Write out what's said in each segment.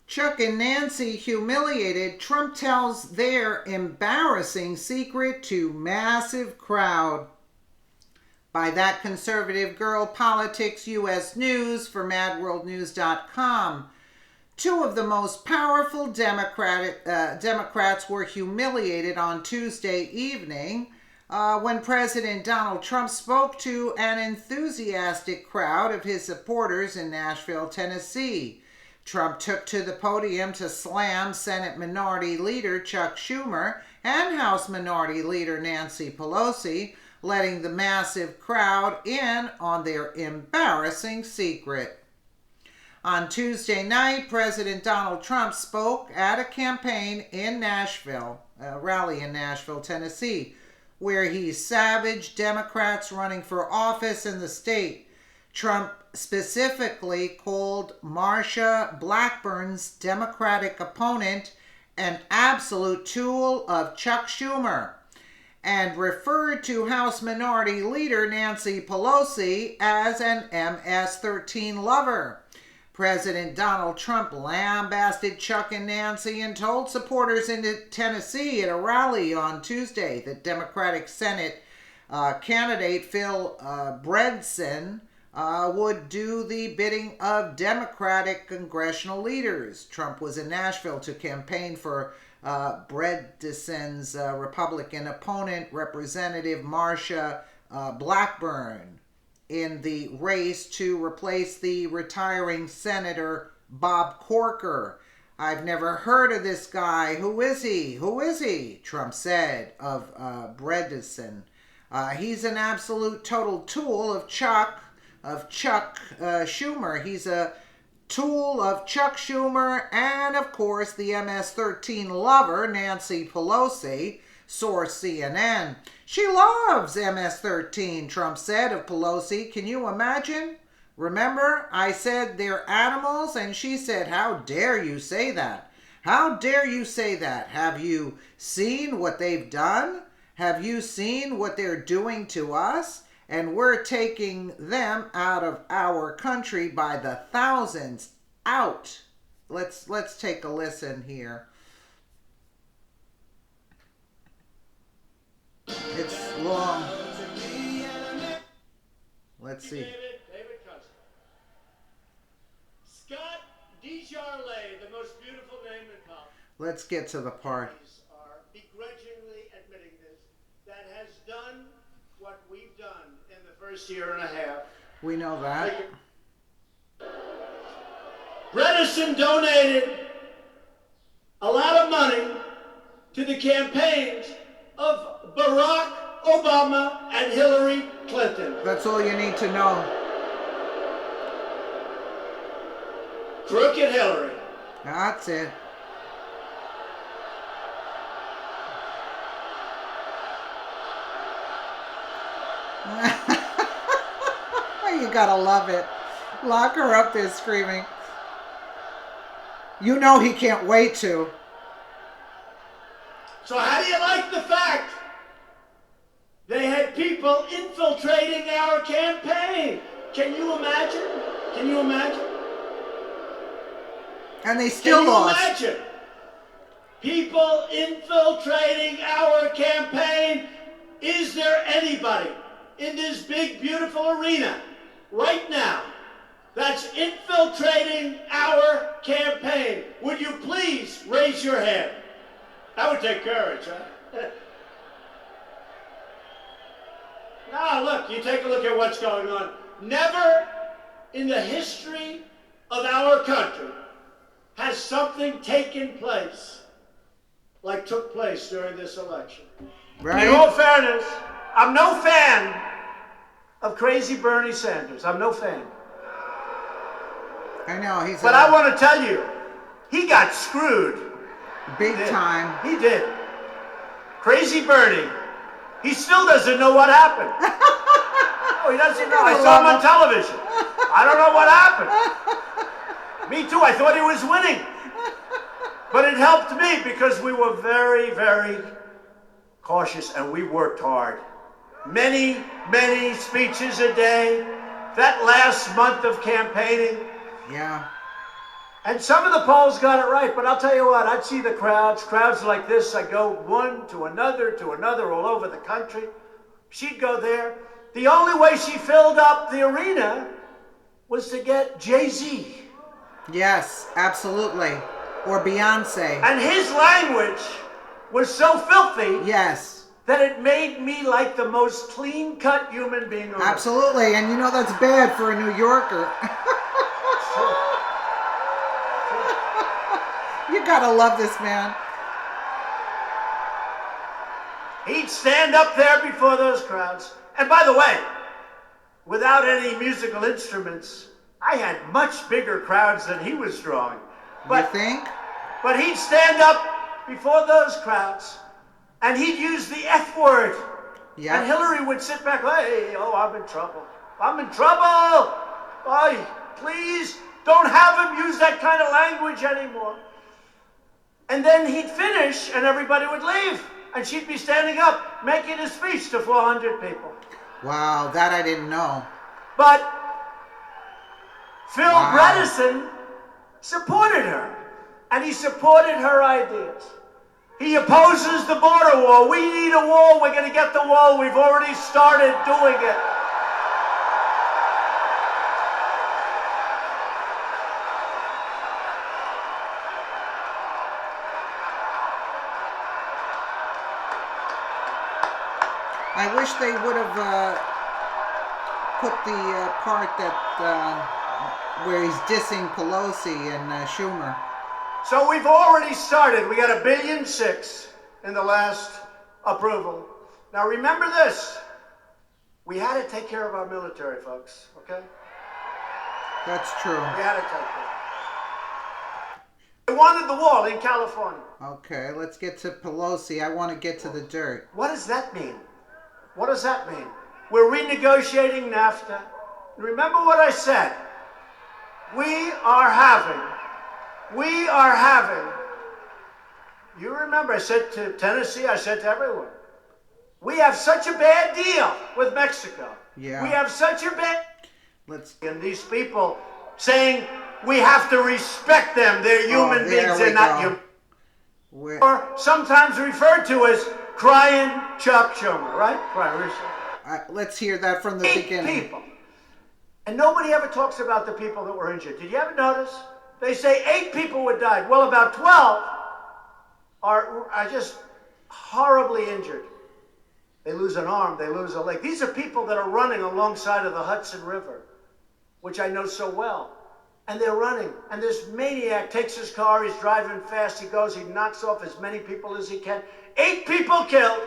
Chuck and Nancy humiliated. Trump tells their embarrassing secret to massive crowd. By that conservative girl, Politics US News for MadWorldNews.com. Two of the most powerful Democrats were humiliated on Tuesday evening when President Donald Trump spoke to an enthusiastic crowd of his supporters in Nashville, Tennessee. Trump took to the podium to slam Senate Minority Leader Chuck Schumer and House Minority Leader Nancy Pelosi, letting the massive crowd in on their embarrassing secret. On Tuesday night, President Donald Trump spoke at a campaign in Nashville, a rally in Nashville, Tennessee, where he savaged Democrats running for office in the state. Trump specifically called Marsha Blackburn's Democratic opponent an absolute tool of Chuck Schumer, and referred to House Minority Leader Nancy Pelosi as an MS-13 lover. President Donald Trump lambasted Chuck and Nancy and told supporters in Tennessee at a rally on Tuesday that Democratic Senate candidate Phil Bredesen would do the bidding of Democratic congressional leaders. Trump was in Nashville to campaign for Bredesen's Republican opponent, Representative Marsha Blackburn, in the race to replace the retiring Senator Bob Corker. "I've never heard of this guy. Who is he? Who is he?" Trump said of Bredesen. "He's an absolute total tool of Chuck Schumer. He's a tool of Chuck Schumer and, of course, the MS-13 lover, Nancy Pelosi," source CNN. "She loves MS-13, Trump said of Pelosi. "Can you imagine? Remember, I said they're animals, and she said, 'How dare you say that? How dare you say that? Have you seen what they've done? Have you seen what they're doing to us? And we're taking them out of our country by the thousands. Out.'" Let's take a listen here. It's long. Let's see. David Custer. Scott DeJarlais, the most beautiful name in college. Let's get to the part. Are begrudgingly admitting this, that has done what we've done in the first year and a half. We know that. Bredesen donated a lot of money to the campaigns of Barack Obama and Hillary Clinton. That's all you need to know. Crooked Hillary. That's it. You gotta love it. Lock her up there screaming. You know he can't wait to. So how do you like the fact they had people infiltrating our campaign? Can you imagine? Can you imagine? And they still lost. Can you imagine? People infiltrating our campaign. Is there anybody in this big, beautiful arena right now that's infiltrating our campaign? Would you please raise your hand? That would take courage, huh? Now, look, you take a look at what's going on. Never in the history of our country has something taken place like took place during this election. Right? In all fairness, I'm no fan of crazy Bernie Sanders. I'm no fan. I know, he's But I want to tell you, he got screwed. big time. He did. Crazy Bernie. He still doesn't know what happened. Oh, he doesn't know. I saw him on television. I don't know what happened. Me too. I thought he was winning. But it helped me because we were very, very cautious and we worked hard. Many, many speeches a day. That last month of campaigning. Yeah. And some of the polls got it right, but I'll tell you what, I'd see the crowds like this. I'd go one to another all over the country. She'd go there. The only way she filled up the arena was to get Jay-Z. Yes, absolutely. Or Beyonce. And his language was so filthy. Yes. That it made me like the most clean-cut human being on earth. Absolutely, and you know that's bad for a New Yorker. You gotta love this man. He'd stand up there before those crowds. And by the way, without any musical instruments, I had much bigger crowds than he was drawing. But, you think? But he'd stand up before those crowds, and he'd use the F word. Yeah. And Hillary would sit back, hey, oh, I'm in trouble. I'm in trouble. Oh, please don't have him use that kind of language anymore. And then he'd finish, and everybody would leave. And she'd be standing up, making a speech to 400 people. Wow, that I didn't know. But Phil Bredesen supported her, and he supported her ideas. He opposes the border wall. We need a wall. We're going to get the wall. We've already started doing it. I wish they would have put the part that where he's dissing Pelosi and Schumer. So we've already started. We got $1.6 billion in the last approval. Now remember this. We had to take care of our military, folks, okay? That's true. We had to take care. They wanted the wall in California. Okay, let's get to Pelosi. I want to get to the dirt. What does that mean? What does that mean? We're renegotiating NAFTA. Remember what I said. We are having, you remember I said to Tennessee, I said to everyone, we have such a bad deal with Mexico. Yeah. We have such a bad, and these people saying we have to respect them. They're human beings, they're not human. Or sometimes referred to as crying Chuck Schumer, right? Let's hear that from the beginning. People. And nobody ever talks about the people that were injured. Did you ever notice? They say 8 people would die. Well, about 12 are just horribly injured. They lose an arm, they lose a leg. These are people that are running alongside of the Hudson River, which I know so well. And they're running. And this maniac takes his car, he's driving fast, he goes, he knocks off as many people as he can. 8 people killed,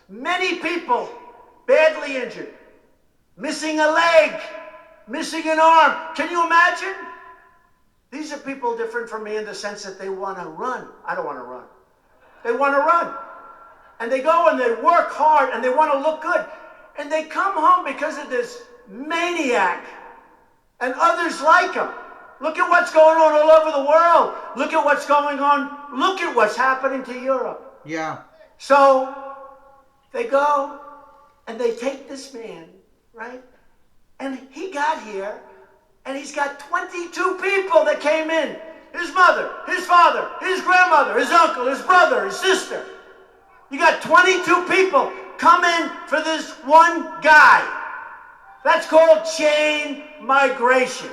many people badly injured, missing a leg, missing an arm. Can you imagine? These are people different from me in the sense that they want to run. I don't want to run. They want to run. And they go and they work hard and they want to look good. And they come home because of this maniac and others like him. Look at what's going on all over the world. Look at what's going on. Look at what's happening to Europe. Yeah. So they go and they take this man, right? And he got here and he's got 22 people that came in. His mother, his father, his grandmother, his uncle, his brother, his sister. You got 22 people come in for this one guy. That's called chain migration.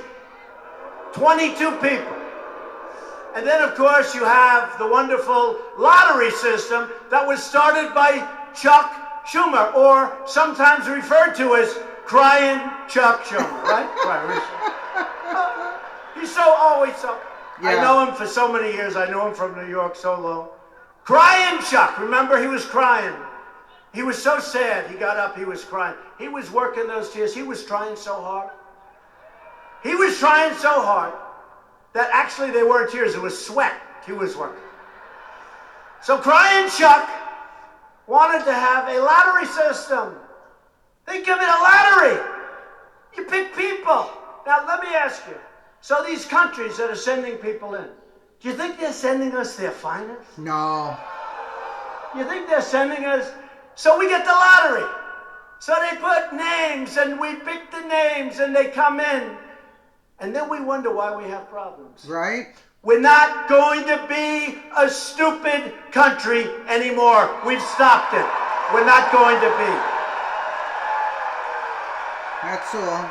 22 people. And then, of course, you have the wonderful lottery system that was started by Chuck Schumer, or sometimes referred to as crying Chuck Schumer, right? He's so always so. Yeah. I know him for so many years. I know him from New York so long. Crying Chuck. Remember, he was crying. He was so sad. He got up, he was crying. He was working those tears. He was trying so hard. He was trying so hard that actually they weren't tears. It was sweat he was working. So crying Chuck wanted to have a lottery system. Think of it, a lottery. You pick people. Now, let me ask you. So these countries that are sending people in, do you think they're sending us their finest? No. You think they're sending us? So we get the lottery. So they put names and we pick the names and they come in. And then we wonder why we have problems. Right? We're not going to be a stupid country anymore. We've stopped it. We're not going to be. That's all.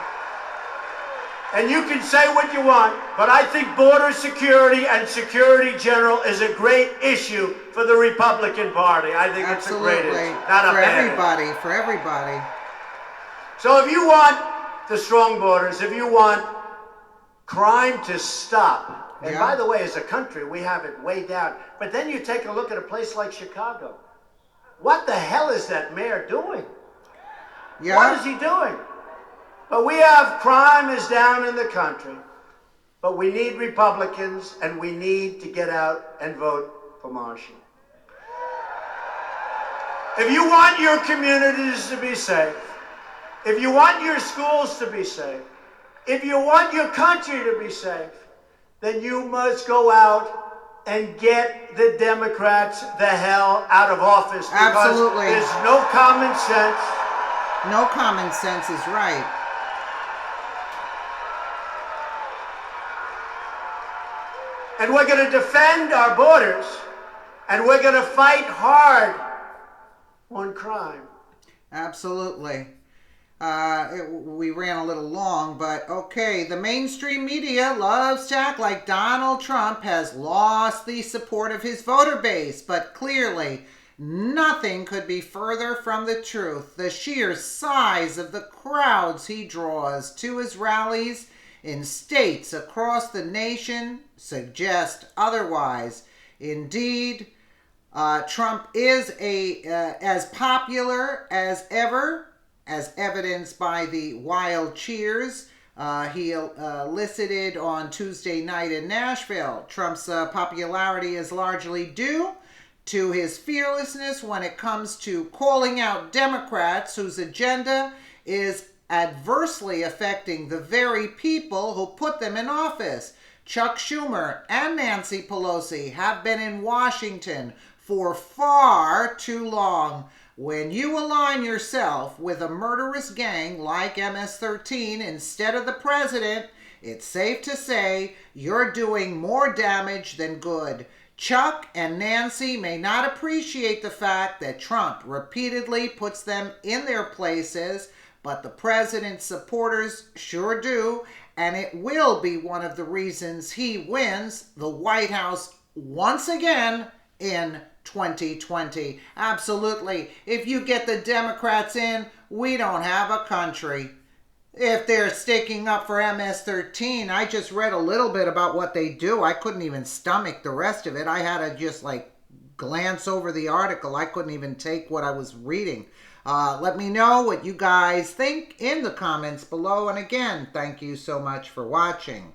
And you can say what you want, but I think border security and security general is a great issue for the Republican Party. I think Absolutely. It's a great issue. Not a bad issue. For everybody. So if you want the strong borders, if you want crime to stop, and by the way, as a country, we have it way down. But then you take a look at a place like Chicago. What the hell is that mayor doing? Yeah. What is he doing? But we have crime is down in the country. But we need Republicans, and we need to get out and vote for Marshall. If you want your communities to be safe, if you want your schools to be safe, if you want your country to be safe, then you must go out and get the Democrats the hell out of office. Because Absolutely. There's no common sense. No common sense is right. And we're going to defend our borders, and we're going to fight hard on crime. Absolutely. We ran a little long, but okay. The mainstream media loves to act like Donald Trump has lost the support of his voter base, but clearly nothing could be further from the truth. The sheer size of the crowds he draws to his rallies in states across the nation suggest otherwise. Indeed, Trump is as popular as ever, as evidenced by the wild cheers he elicited on Tuesday night in Nashville. Trump's popularity is largely due to his fearlessness when it comes to calling out Democrats whose agenda is adversely affecting the very people who put them in office. Chuck Schumer and Nancy Pelosi have been in Washington for far too long. When you align yourself with a murderous gang like MS-13 instead of the president, it's safe to say you're doing more damage than good. Chuck and Nancy may not appreciate the fact that Trump repeatedly puts them in their places, but the president's supporters sure do, and it will be one of the reasons he wins the White House once again in 2020. Absolutely. If you get the Democrats in, we don't have a country. If they're sticking up for MS-13, I just read a little bit about what they do. I couldn't even stomach the rest of it. I had to just glance over the article. I couldn't even take what I was reading. Let me know what you guys think in the comments below. And again, thank you so much for watching.